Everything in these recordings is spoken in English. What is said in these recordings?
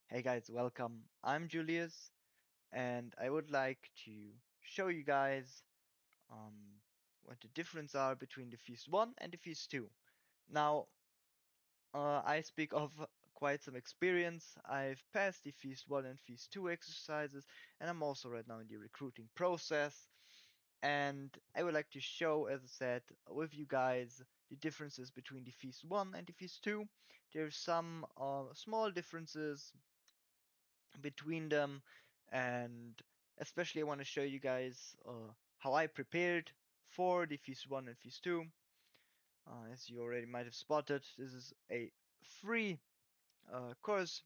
Hey guys, welcome. I'm Julius, and I would like to show you guys um, what the difference are between the Feast 1 and the Feast 2. Now, I speak of quite some experience. I've passed the Feast 1 and Feast 2 exercises, and I'm also right now in the recruiting process. And I would like to show, as I said, with you guys the differences between the Feast 1 and the Feast 2. There's some small differences between them, and especially I want to show you guys how I prepared for the Feast 1 and Feast 2. As you already might have spotted, this is a free course.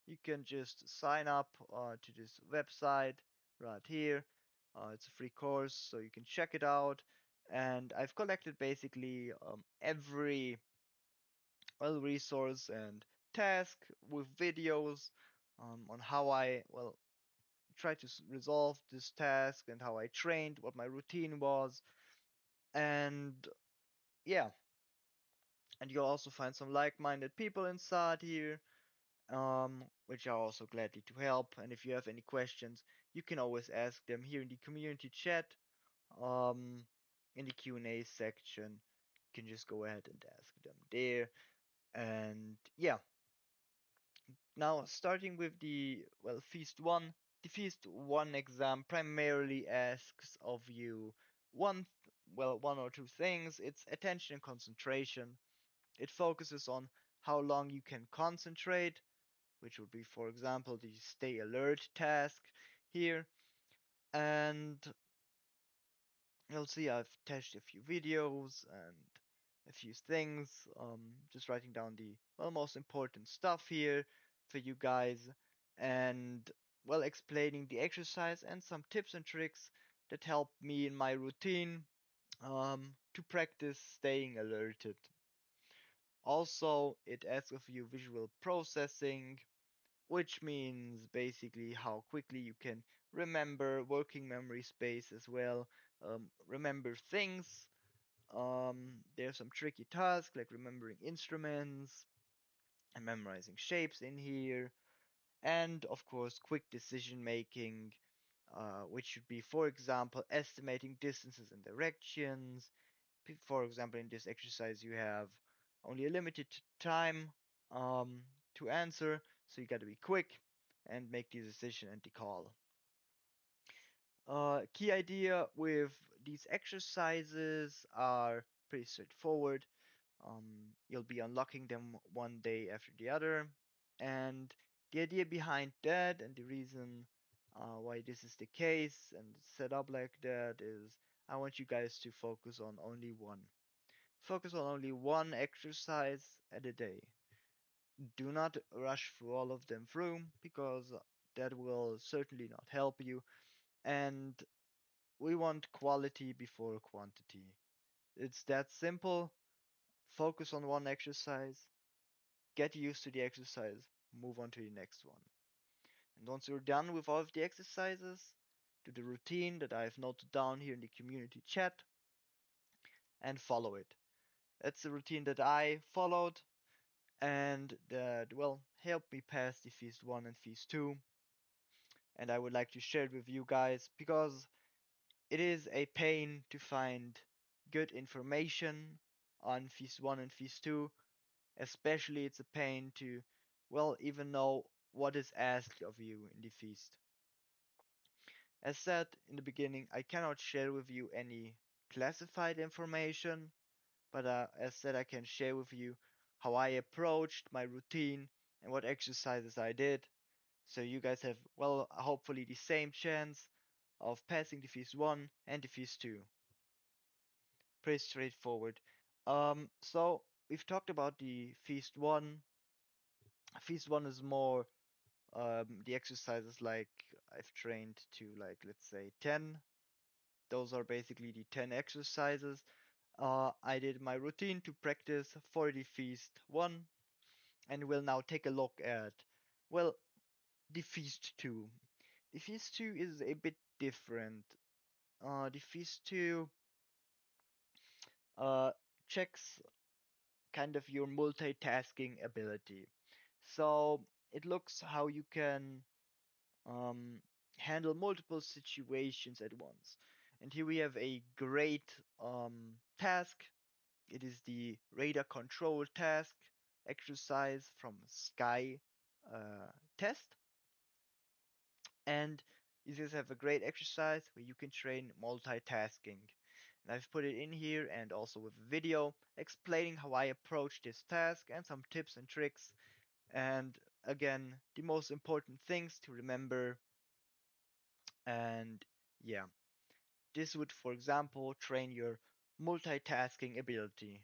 You can just sign up to this website right here. It's a free course, so you can check it out. And I've collected basically every resource and task with videos on how I try to resolve this task and how I trained, what my routine was, and yeah, and you'll also find some like-minded people inside here, which are also gladly to help. And if you have any questions, you can always ask them here in the community chat, um, in the Q&A section. You can just go ahead and ask them there. And yeah, now, starting with the Feast 1, the Feast 1 exam primarily asks of you one or two things. It's attention and concentration. It focuses on how long you can concentrate, which would be, for example, the stay alert task here. And you'll see I've attached a few videos and a few things, just writing down the most important stuff here for you guys, and explaining the exercise and some tips and tricks that help me in my routine to practice staying alerted. Also, it asks of you visual processing, which means basically how quickly you can remember working memory space as well, remember things. There's some tricky tasks like remembering instruments and memorizing shapes in here, and of course, quick decision making, which should be, for example, estimating distances and directions. For example, in this exercise, you have only a limited time um, to answer, so you got to be quick and make the decision and the call. Key idea with these exercises are pretty straightforward. You'll be unlocking them one day after the other. And the idea behind that and the reason why this is the case and it's set up like that is I want you guys to focus on only one. Focus on only one exercise at a day. Do not rush through all of them through because that will certainly not help you. And we want quality before quantity. It's that simple. Focus on one exercise, get used to the exercise, move on to the next one. And once you're done with all of the exercises, do the routine that I've noted down here in the community chat and follow it. That's the routine that I followed and that helped me pass the Feast 1 and Feast 2. And I would like to share it with you guys because it is a pain to find good information on Feast 1 and Feast 2. Especially it's a pain to, even know what is asked of you in the feast. As said in the beginning, I cannot share with you any classified information, but as said, I can share with you how I approached my routine and what exercises I did. So you guys have, hopefully the same chance of passing the Feast 1 and the Feast 2. Pretty straightforward. So we've talked about the Feast 1. Feast 1 is more the exercises like I've trained to like let's say 10. Those are basically the 10 exercises. I did my routine to practice for the Feast 1 and we'll now take a look at well the Feast 2. The Feast 2 is a bit different. The Feast 2 uh, checks kind of your multitasking ability. So it looks how you can um, handle multiple situations at once. And here we have a great task. It is the radar control task exercise from Sky test. And you just have a great exercise where you can train multitasking. And I've put it in here and also with a video explaining how I approach this task and some tips and tricks. And again, the most important things to remember. And yeah, this would, for example, train your multitasking ability.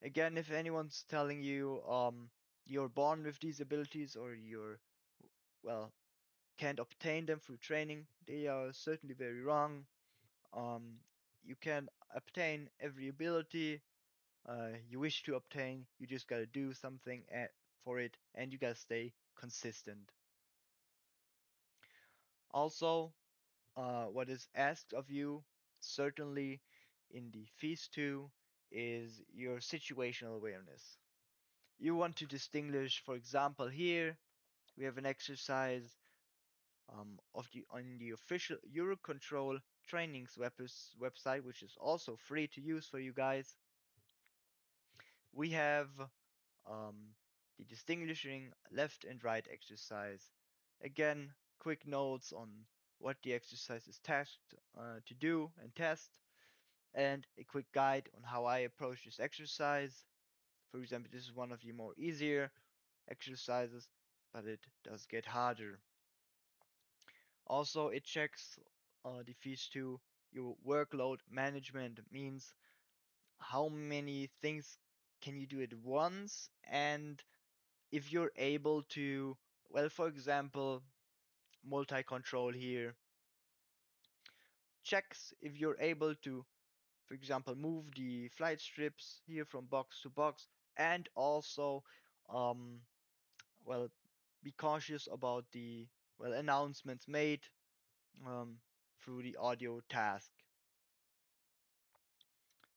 Again, if anyone's telling you you're born with these abilities or you're, well, can't obtain them through training, they are certainly very wrong. Um, you can obtain every ability you wish to obtain. You just gotta do something for it, and you gotta stay consistent. Also, what is asked of you, certainly in the Feast 2, is your situational awareness. You want to distinguish, for example, here we have an exercise on the official Eurocontrol trainings website, which is also free to use for you guys. We have um, the distinguishing left and right exercise. Again, quick notes on what the exercise is tasked to do and test, and a quick guide on how I approach this exercise. For example, this is one of the more easier exercises, but it does get harder. Also, it checks the fees to your workload management, means how many things can you do at once, and if you're able to, well, for example, multi-control here checks if you're able to, for example, move the flight strips here from box to box, and also um, well, be cautious about the, well, announcements made um, through the audio task.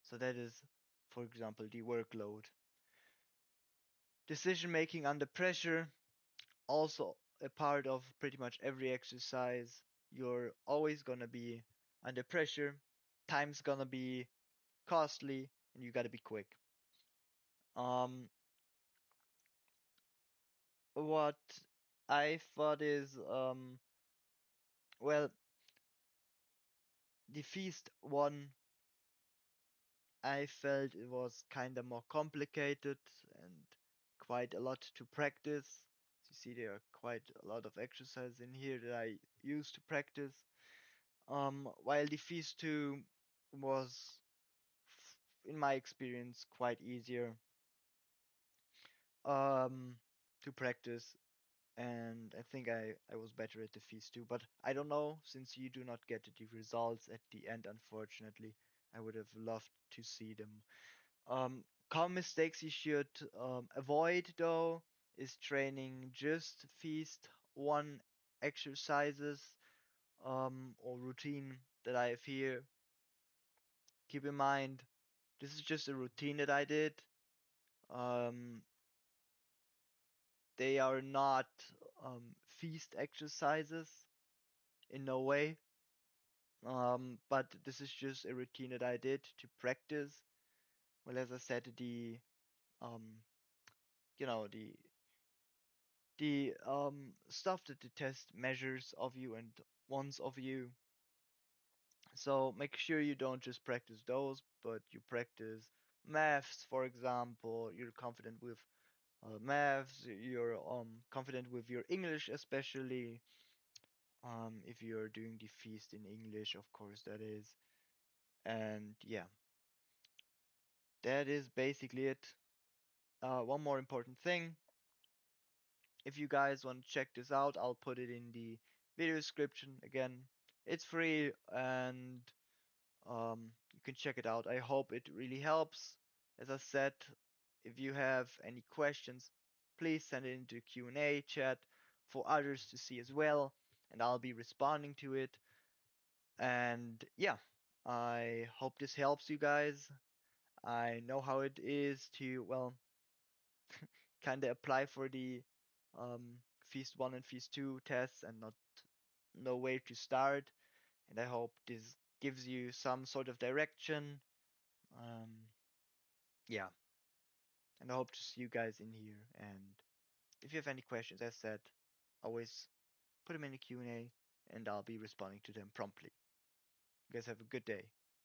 So that is, for example, the workload. Decision making under pressure, also a part of pretty much every exercise. You're always gonna be under pressure. Time's gonna be costly, and you gotta be quick. Um, what I thought is, well, the feast one, I felt it was kinda more complicated and quite a lot to practice. You see, there are quite a lot of exercises in here that I used to practice. While the feast two was, in my experience, quite easier um, to practice, and I think I was better at the feast too. But I don't know, since you do not get the results at the end, unfortunately. I would have loved to see them. Common mistakes you should avoid, though, is training just feast one exercises or routine that I have here. Keep in mind, this is just a routine that I did. Um, they are not feast exercises in no way. But this is just a routine that I did to practice. Well, as I said, the um, the stuff that the test measures of you and wants of you. So make sure you don't just practice those, but you practice maths, for example. You're confident with maths. You're confident with your English, especially if you're doing the feast in English, of course that is. And yeah, that is basically it. One more important thing. If you guys want to check this out, I'll put it in the video description. Again, it's free and you can check it out. I hope it really helps. As I said, if you have any questions, please send it into Q&A chat for others to see as well, and I'll be responding to it. And yeah, I hope this helps you guys. I know how it is to, well, kind of apply for the Feast 1 and Feast 2 tests and not know where to start. And I hope this gives you some sort of direction. Um, yeah, and I hope to see you guys in here. And if you have any questions, as said, always put them in the Q&A and I'll be responding to them promptly. You guys have a good day.